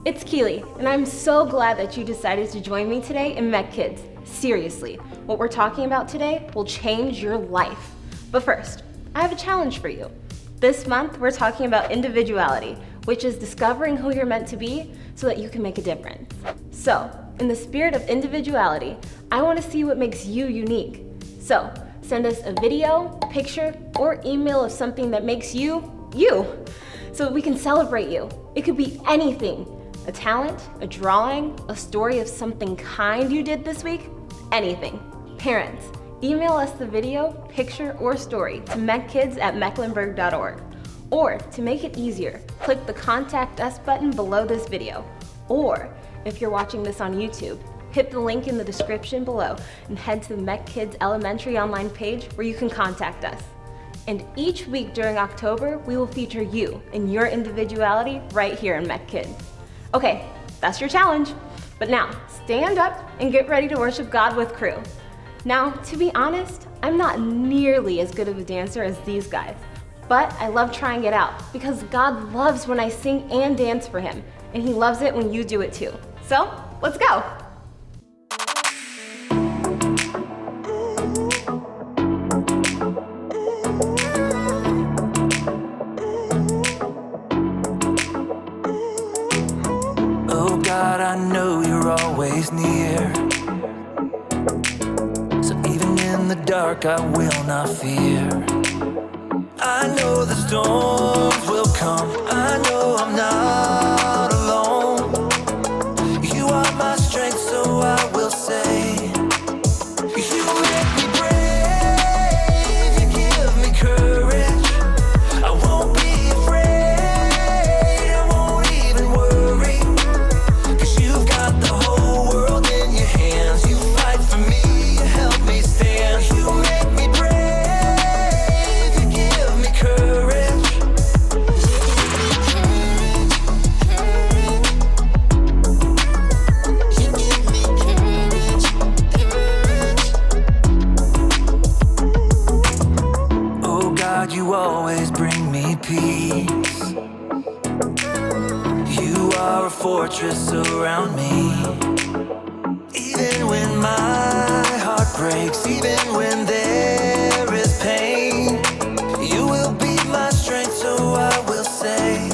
It's Keely, and I'm so glad that you decided to join me today in MecKidz. Seriously, what we're talking about today will change your life. But first, I have a challenge for you. This month, we're talking about individuality, which is discovering who you're meant to be so that you can make a difference. So, in the spirit of individuality, I want to see what makes you unique. So, send us a video, picture, or email of something that makes you, you, so that we can celebrate you. It could be anything. A talent, a drawing, a story of something kind you did this week, anything. Parents, email us the video, picture, or story to MecKidz@mecklenburg.org. Or, to make it easier, click the Contact Us button below this video. Or, if you're watching this on YouTube, hit the link in the description below and head to the MecKidz Elementary online page where you can contact us. And each week during October, we will feature you and your individuality right here in MecKidz. Okay, that's your challenge. But now, stand up and get ready to worship God with crew. Now, to be honest, I'm not nearly as good of a dancer as these guys, but I love trying it out because God loves when I sing and dance for Him, and He loves it when you do it too. So, let's go. God, I know you're always near. So even in the dark, I will not fear. I know the storms will come. I know I'm not alone. You are my strength, so I will say, you make me brave. You give me courage. I won't be afraid. I won't even worry. You've got the whole world in your hands. You fight for me, you help me stand. You make me brave, you give me courage. You give me courage, Oh God, you always bring me peace. You are a fortress around me. Even when my heart breaks, even when there is pain, you will be my strength, so I will say,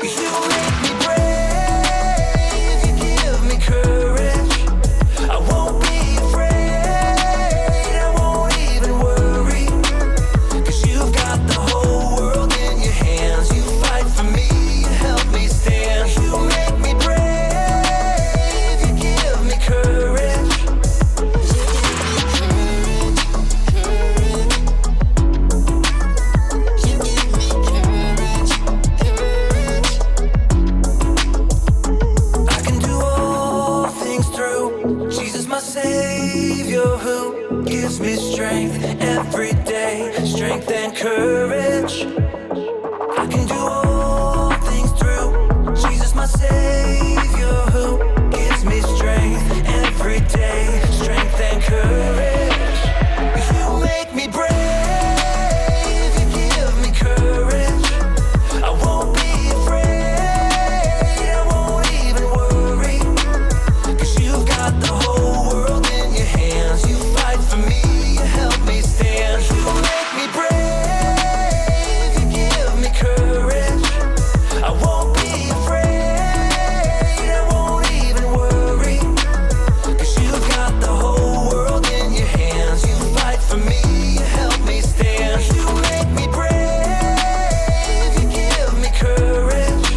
you make me brave, you give me courage. I won't be afraid, I won't even worry, 'cause you've got the whole world in your hands. You fight for me, you help me stand. You make me brave, you give me courage. You give me courage, courage. I can do all things through Jesus, my Savior, who gives me strength every day, strength and courage. I can do all things through Jesus, my Savior, who gives me strength every day, strength and courage. You make me brave, you give me courage. I won't be afraid, I won't even worry, 'cause you've got the whole world in your hands. You fight for me, you help me stand. You make me brave, you give me courage. I won't be afraid, I won't even worry, 'cause you've got the whole world in your hands. You fight for me, you help me stand. You make me brave, you give me courage.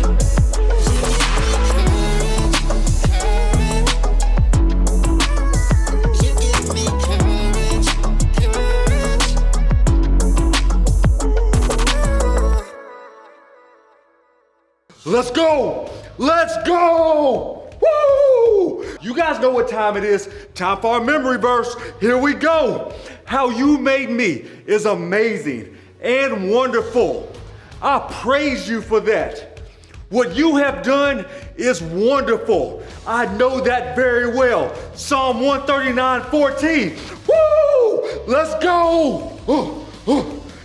You give me courage, courage. Let's go! Let's go! Woo! You guys know what time it is. Time for our memory verse. Here we go. How you made me is amazing and wonderful. I praise you for that. What you have done is wonderful. I know that very well. Psalm 139:14. Woo! Let's go!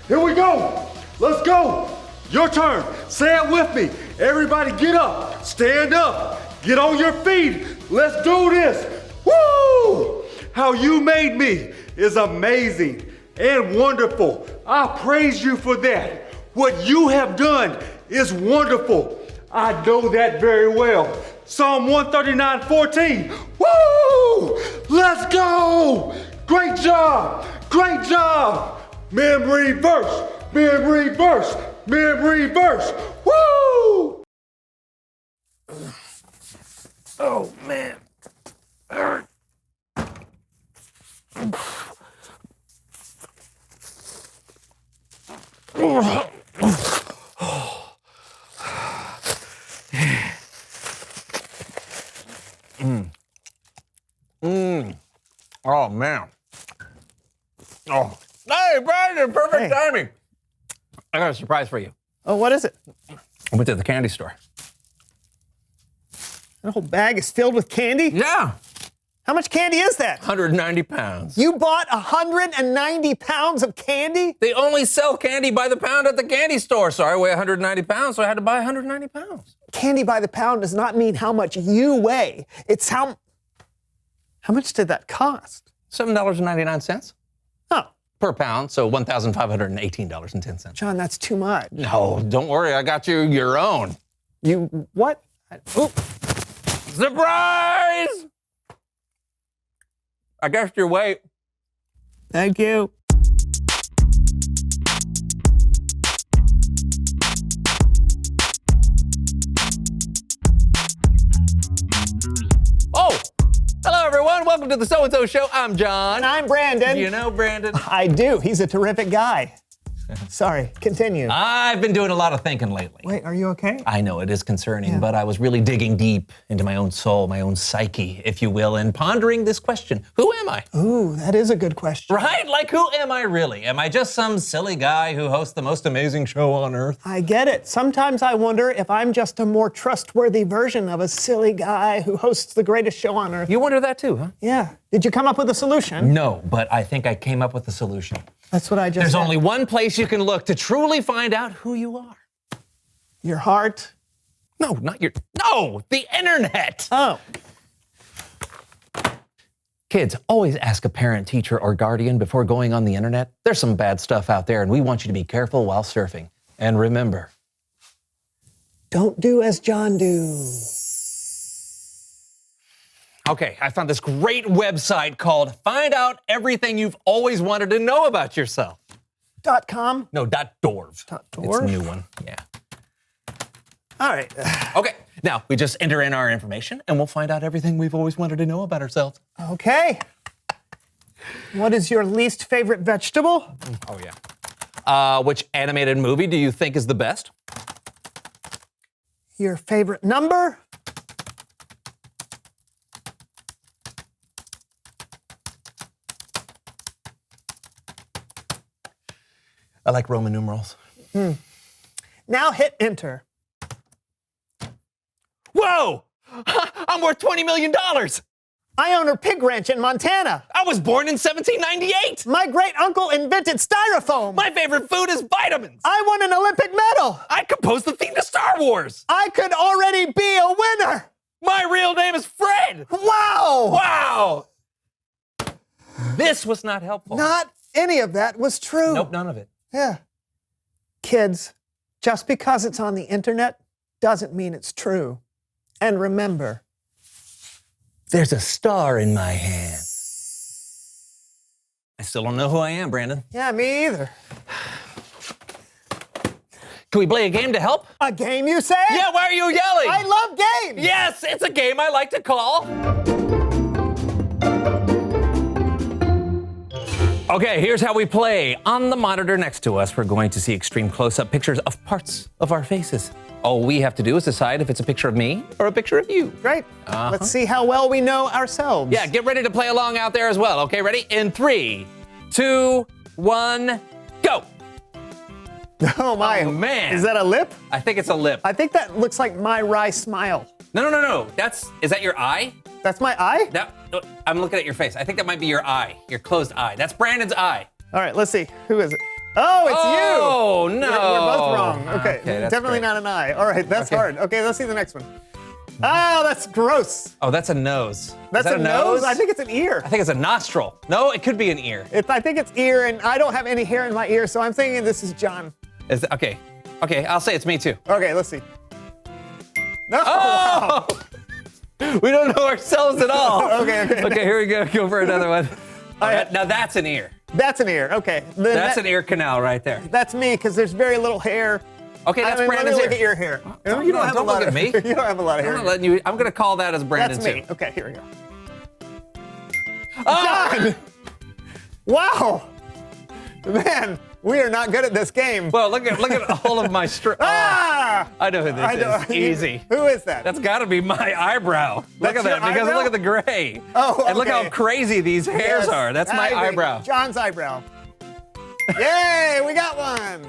Here we go. Let's go. Your turn. Say it with me. Everybody get up, stand up, get on your feet. Let's do this. Woo! How you made me is amazing and wonderful. I praise you for that. What you have done is wonderful. I know that very well. Psalm 139:14. Woo! Let's go! Great job! Great job! Memory verse, memory verse, memory verse. Woo! Oh, man. Oh, man. Oh. Hey, Brandon, perfect timing. I got a surprise for you. Oh, what is it? I went to the candy store. That whole bag is filled with candy? Yeah, How much candy is that? 190 pounds. You bought 190 pounds of candy? They only sell candy by the pound at the candy store. So I weigh 190 pounds, so I had to buy 190 pounds. Candy by the pound does not mean how much you weigh. It's how much did that cost? $7.99 Oh, per pound, so $1,518.10. John, that's too much. No, don't worry, I got you your own. You, what? Oh, Surprise! I guessed your weight. thank you. Oh, hello everyone. Welcome to the So-and-So Show. I'm John. And I'm Brandon. You know Brandon? I do. He's a terrific guy. Sorry, continue. I've been doing a lot of thinking lately. Wait, are you okay? I know it is concerning, but I was really digging deep into my own soul, my own psyche, if you will, and pondering this question. Who am I? Ooh, that is a good question. Right? Like, who am I really? Am I just some silly guy who hosts the most amazing show on earth? I get it. Sometimes I wonder if I'm just a more trustworthy version of a silly guy who hosts the greatest show on earth. You wonder that too, huh? Yeah. Did you come up with a solution? No, but I think I came up with a solution. That's what I just There's said. only one place you can look to truly find out who you are. Your heart? No, the internet. Oh. Kids, always ask a parent, teacher, or guardian before going on the internet. There's some bad stuff out there, and we want you to be careful while surfing. And remember, Don't do as John do. okay, I found this great website called Find Out Everything You've Always Wanted to Know About Yourself. .com? No, .dorv. .dorv? It's a new one, yeah. All right. Okay, now we just enter in our information and we'll find out everything we've always wanted to know about ourselves. Okay. What is your least favorite vegetable? Oh, yeah. Which animated movie do you think is the best? Your favorite number? I like Roman numerals. Now hit enter. Whoa! I'm worth $20 million! I own a pig ranch in Montana. I was born in 1798! My great uncle invented styrofoam. My favorite food is vitamins! I won an Olympic medal. I composed the theme to Star Wars! I could already be a winner. My real name is Fred! Wow. Wow! This was not helpful. Not any of that was true. Nope, none of it. Yeah. Kids, just because it's on the internet doesn't mean it's true. And remember, There's a star in my hand. I still don't know who I am, Brandon. yeah, me either. Can we play a game to help? A game, you say? Yeah, why are you yelling? I love games. Yes, it's a game I like to call. Okay, here's how we play. On the monitor next to us, we're going to see extreme close-up pictures of parts of our faces. All we have to do is decide if it's a picture of me or a picture of you. Great. Let's see how well we know ourselves. Yeah, get ready to play along out there as well. Okay, ready? In 3, 2, 1, go. Oh my. Oh, man. Is that a lip? I think it's a lip. I think that looks like my wry smile. No. Is that your eye? That's my eye? I'm looking at your face. I think that might be your eye, your closed eye. That's Brandon's eye. All right, let's see. Who is it? Oh, it's Oh, you. no. We're both wrong. Okay, that's definitely great. not an eye. All right, that's Okay. hard. Okay, let's see the next one. Oh, that's gross. Oh, that's a nose. Is That's that a nose? I think it's an ear. I think it's a nostril. No, it could be an ear. I think it's ear, and I don't have any hair in my ear, so I'm thinking this is John. Okay, I'll say it's me too. Okay, let's see. No. Oh! We don't know ourselves at all. Okay. Okay, here we go. Go for another one. Now that's an ear. That's an ear. Okay. Then That's an ear canal right there. That's me, because there's very little hair. Okay, that's Let Brandon's me ear. look at your hair. Don't You don't have a look lot at of me. You don't have a lot of I'm hair. not letting you. I'm gonna call that as Brandon That's me. too. Okay, here we go. Oh! John! Wow! Man, we are not good at this game. Well, look at all of my Ah! I know who this is. Easy. Who is that? That's got to be my eyebrow. Look That's at that, your because eyebrow? look at the gray. Oh, And look how okay. crazy these hairs Yes, are. That's my I agree. eyebrow. John's eyebrow. Yay, we got one.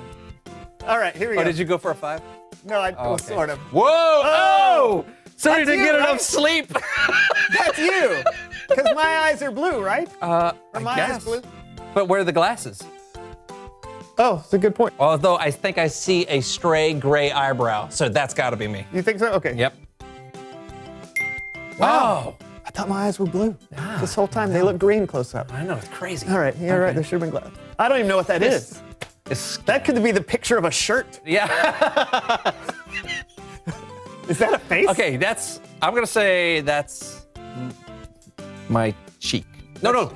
All right, here we go. Oh, did you go for a 5? No, I Okay. sort of. Whoa! Oh! Sorry That's to you, get right? enough sleep. That's you. Because my eyes are blue, right? Are my eyes guess. blue? But where are the glasses? Oh, that's a good point. Although I think I see a stray gray eyebrow, so that's got to be me. You think so? Okay. Yep. Wow. I thought my eyes were blue. This whole time they look green close up. I know, it's crazy. All right, you're right. There should have been glass. I don't even know what that is. That could be the picture of a shirt. Yeah. Is that a face? Okay, I'm gonna say that's my cheek. No.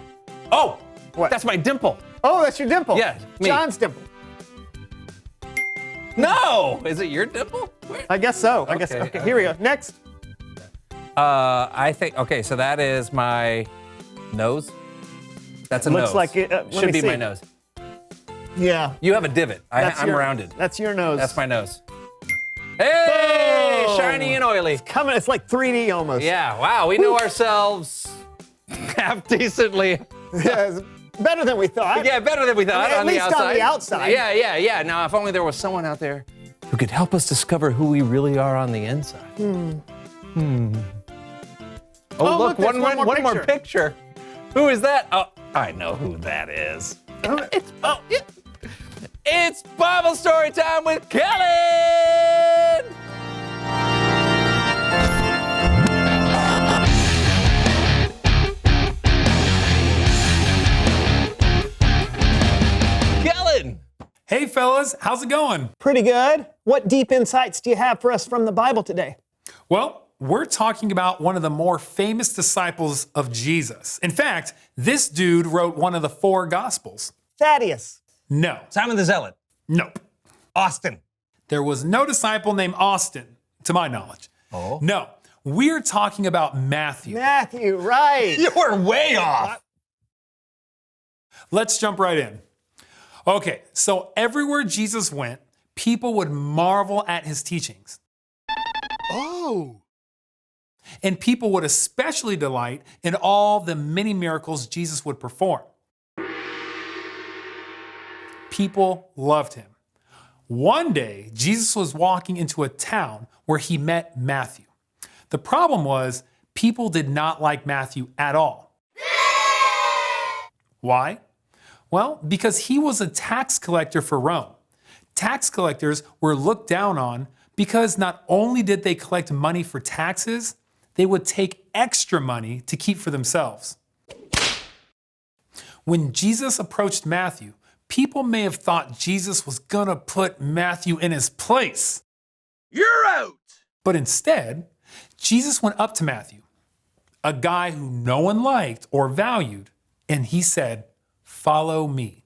Oh, What? that's my dimple. Oh, that's your dimple. Yeah, me. John's dimple. No, is it your dimple? Where? I guess so. I guess. Okay, Okay, here we go. Next. I think, okay, so that is my nose. That's a Looks nose. like it, let Should me be see. my nose. Yeah. You have a divot. I'm your- rounded. That's your nose. That's my nose. Hey, Boom. shiny and oily. Coming. It's like 3D almost. Yeah, wow, we know ourselves half decently. Yeah, it's better than we thought. Yeah, better than we thought at on the least outside. on the outside. Yeah. Now, if only there was someone out there who could help us discover who we really are on the inside. Oh, look, there's one more picture. Who is that? Oh, I know who that is. It's Bible story time with Kellen. Kellen. Hey fellas, how's it going? Pretty good. What deep insights do you have for us from the Bible today? Well, we're talking about one of the more famous disciples of Jesus. In fact, this dude wrote one of the 4 Gospels. Thaddeus. No, Simon the Zealot. nope. Austin. There was no disciple named Austin, to my knowledge. Oh. No, we're talking about Matthew. Matthew, right. You were way off. Let's jump right in. Okay, so everywhere Jesus went, people would marvel at his teachings. Oh. And people would especially delight in all the many miracles Jesus would perform. People loved him. One day, Jesus was walking into a town where he met Matthew. The problem was, people did not like Matthew at all. Why? Well, because he was a tax collector for Rome. Tax collectors were looked down on because not only did they collect money for taxes, they would take extra money to keep for themselves. When Jesus approached Matthew, people may have thought Jesus was gonna put Matthew in his place. You're out. But instead, Jesus went up to Matthew, a guy who no one liked or valued, and he said, "Follow me."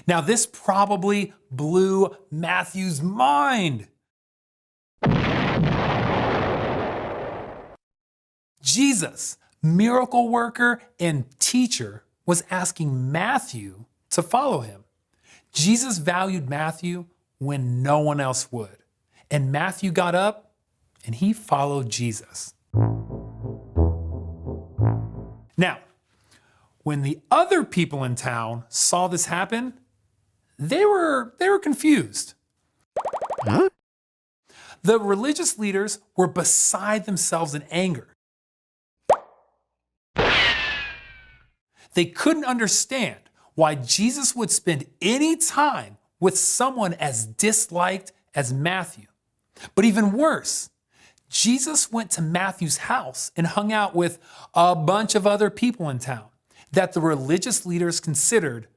Now, this probably blew Matthew's mind. Jesus, miracle worker and teacher, was asking Matthew to follow him. Jesus valued Matthew when no one else would. And Matthew got up and he followed Jesus. Now, when the other people in town saw this happen, they were confused. Huh? The religious leaders were beside themselves in anger. They couldn't understand why Jesus would spend any time with someone as disliked as Matthew. But even worse, Jesus went to Matthew's house and hung out with a bunch of other people in town that the religious leaders considered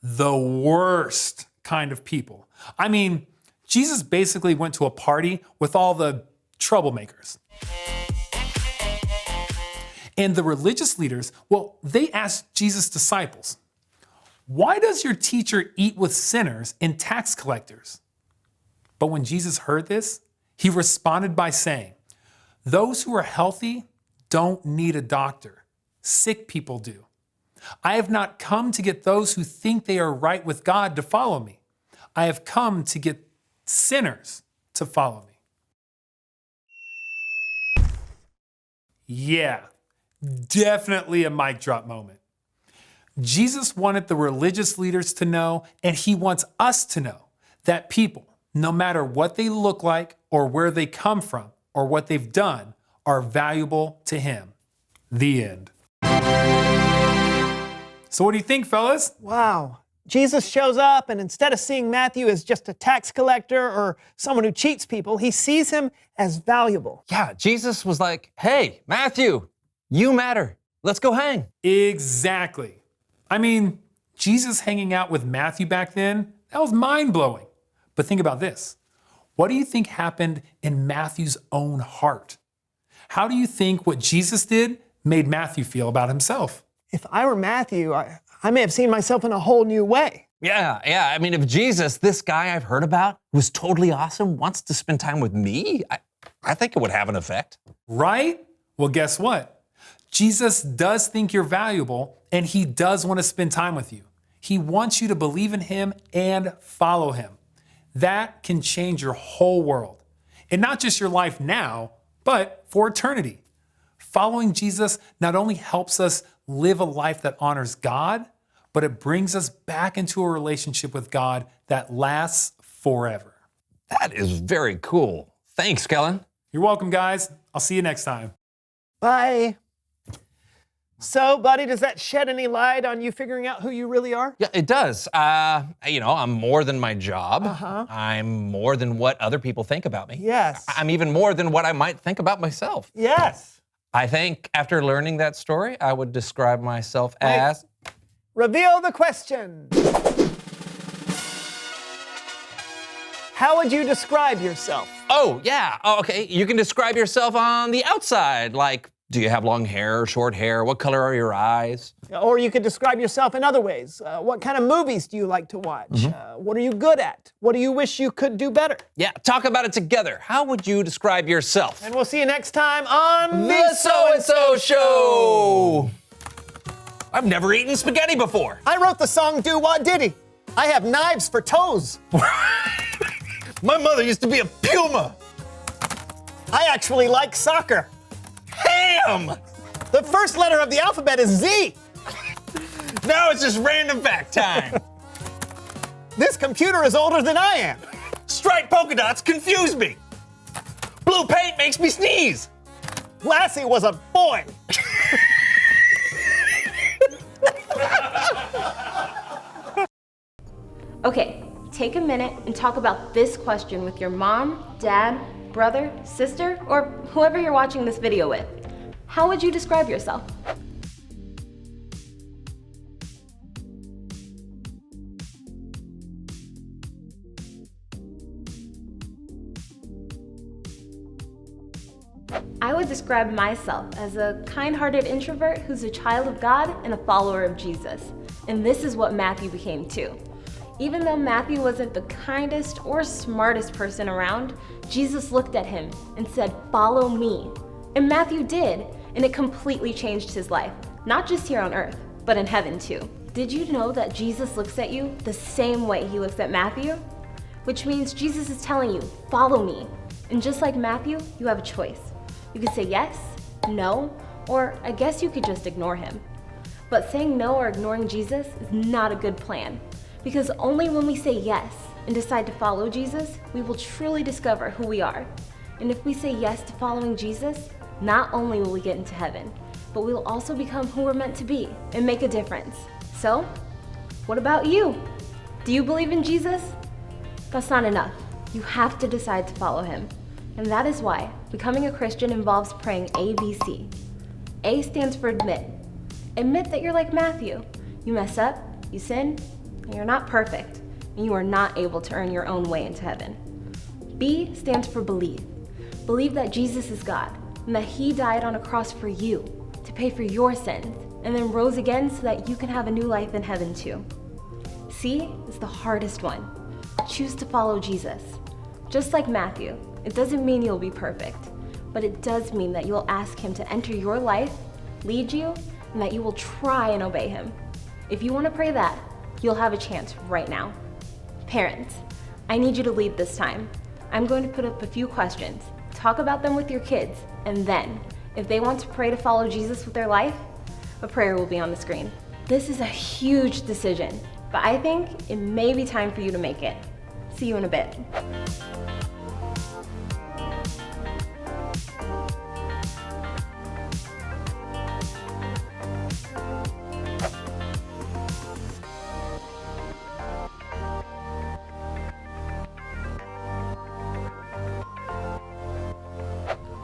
the worst kind of people. I mean, Jesus basically went to a party with all the troublemakers. And the religious leaders, well, they asked Jesus' disciples, "Why does your teacher eat with sinners and tax collectors?" But when Jesus heard this, he responded by saying, "Those who are healthy don't need a doctor. Sick people do. I have not come to get those who think they are right with God to follow me. I have come to get sinners to follow me." Yeah, definitely a mic drop moment. Jesus wanted the religious leaders to know, and he wants us to know, that people, no matter what they look like or where they come from or what they've done, are valuable to him. The end. So what do you think, fellas? Wow. Jesus shows up, and instead of seeing Matthew as just a tax collector or someone who cheats people, he sees him as valuable. Yeah, Jesus was like, "Hey, Matthew, you matter. Let's go hang." Exactly. I mean, Jesus hanging out with Matthew back then, that was mind-blowing. But think about this. What do you think happened in Matthew's own heart? How do you think what Jesus did made Matthew feel about himself? If I were Matthew, I may have seen myself in a whole new way. Yeah. I mean, if Jesus, this guy I've heard about, who's totally awesome, wants to spend time with me, I think it would have an effect. Right? Well, guess what? Jesus does think you're valuable, and he does want to spend time with you. He wants you to believe in him and follow him. That can change your whole world. And not just your life now, but for eternity. Following Jesus not only helps us live a life that honors God, but it brings us back into a relationship with God that lasts forever. That is very cool. Thanks, Kellen. You're welcome, guys. I'll see you next time. Bye. So, buddy, does that shed any light on you figuring out who you really are? Yeah, it does. I'm more than my job. I'm more than what other people think about me. Yes. I'm even more than what I might think about myself. Yes. I think after learning that story, I would describe myself as... Reveal the question. How would you describe yourself? Oh, yeah. Oh, okay. You can describe yourself on the outside, like, do you have long hair or short hair? What color are your eyes? Or you could describe yourself in other ways. What kind of movies do you like to watch? What are you good at? What do you wish you could do better? Yeah, talk about it together. How would you describe yourself? And we'll see you next time on The So-and-so Show! I've never eaten spaghetti before. I wrote the song Do What Diddy. I have knives for toes. My mother used to be a puma. I actually like soccer. Ham! The first letter of the alphabet is Z. Now it's just random fact time. This computer is older than I am. Striped polka dots confuse me. Blue paint makes me sneeze. Lassie was a boy. Okay, take a minute and talk about this question with your mom, dad, brother, sister, or whoever you're watching this video with. How would you describe yourself? I would describe myself as a kind-hearted introvert who's a child of God and a follower of Jesus. And this is what Matthew became too. Even though Matthew wasn't the kindest or smartest person around, Jesus looked at him and said, "Follow me." And Matthew did, and it completely changed his life, not just here on earth, but in heaven too. Did you know that Jesus looks at you the same way he looks at Matthew? Which means Jesus is telling you, follow me. And just like Matthew, you have a choice. You could say yes, no, or I guess you could just ignore him. But saying no or ignoring Jesus is not a good plan, because only when we say yes and decide to follow Jesus, we will truly discover who we are. And if we say yes to following Jesus, not only will we get into heaven, but we will also become who we're meant to be and make a difference. So, what about you? Do you believe in Jesus? That's not enough. You have to decide to follow him. And that is why becoming a Christian involves praying ABC. A stands for admit. Admit that you're like Matthew. You mess up, you sin, and you're not perfect, and you are not able to earn your own way into heaven. B stands for believe. Believe that Jesus is God, and that he died on a cross for you, to pay for your sins, and then rose again so that you can have a new life in heaven too. C is the hardest one. Choose to follow Jesus. Just like Matthew, it doesn't mean you'll be perfect, but it does mean that you'll ask him to enter your life, lead you, and that you will try and obey him. If you want to pray that, you'll have a chance right now. Parents, I need you to lead this time. I'm going to put up a few questions. Talk about them with your kids, and then, if they want to pray to follow Jesus with their life, a prayer will be on the screen. This is a huge decision, but I think it may be time for you to make it. See you in a bit.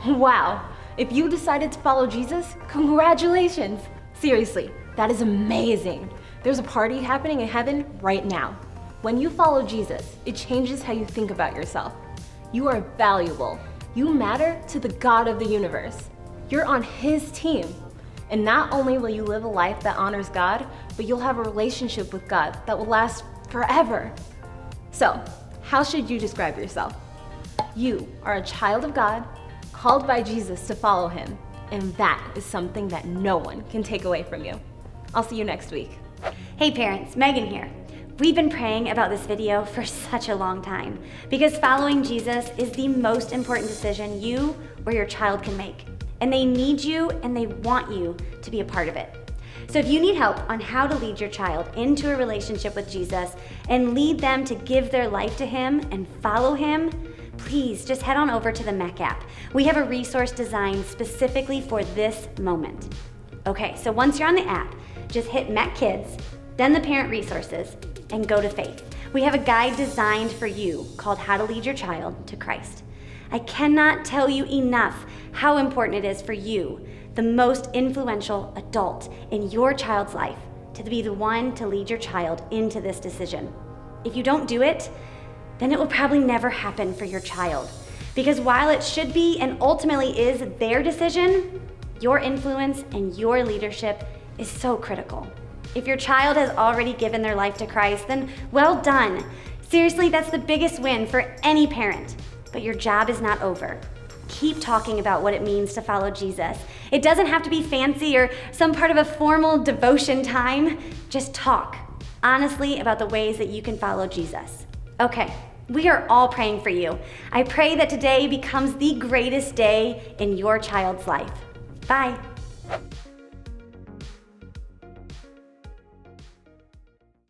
Wow, if you decided to follow Jesus, congratulations! Seriously, that is amazing. There's a party happening in heaven right now. When you follow Jesus, it changes how you think about yourself. You are valuable. You matter to the God of the universe. You're on his team. And not only will you live a life that honors God, but you'll have a relationship with God that will last forever. So, how should you describe yourself? You are a child of God, called by Jesus to follow him, and that is something that no one can take away from you. I'll see you next week. Hey parents, Megan here. We've been praying about this video for such a long time because following Jesus is the most important decision you or your child can make. And they need you and they want you to be a part of it. So if you need help on how to lead your child into a relationship with Jesus and lead them to give their life to him and follow him, please just head on over to the Mec app. We have a resource designed specifically for this moment. Okay, so once you're on the app, just hit MecKidz, then the parent resources, and go to faith. We have a guide designed for you called How to Lead Your Child to Christ. I cannot tell you enough how important it is for you, the most influential adult in your child's life, to be the one to lead your child into this decision. If you don't do it, then it will probably never happen for your child. Because while it should be and ultimately is their decision, your influence and your leadership is so critical. If your child has already given their life to Christ, then well done. Seriously, that's the biggest win for any parent. But your job is not over. Keep talking about what it means to follow Jesus. It doesn't have to be fancy or some part of a formal devotion time. Just talk honestly about the ways that you can follow Jesus. Okay, we are all praying for you. I pray that today becomes the greatest day in your child's life. Bye.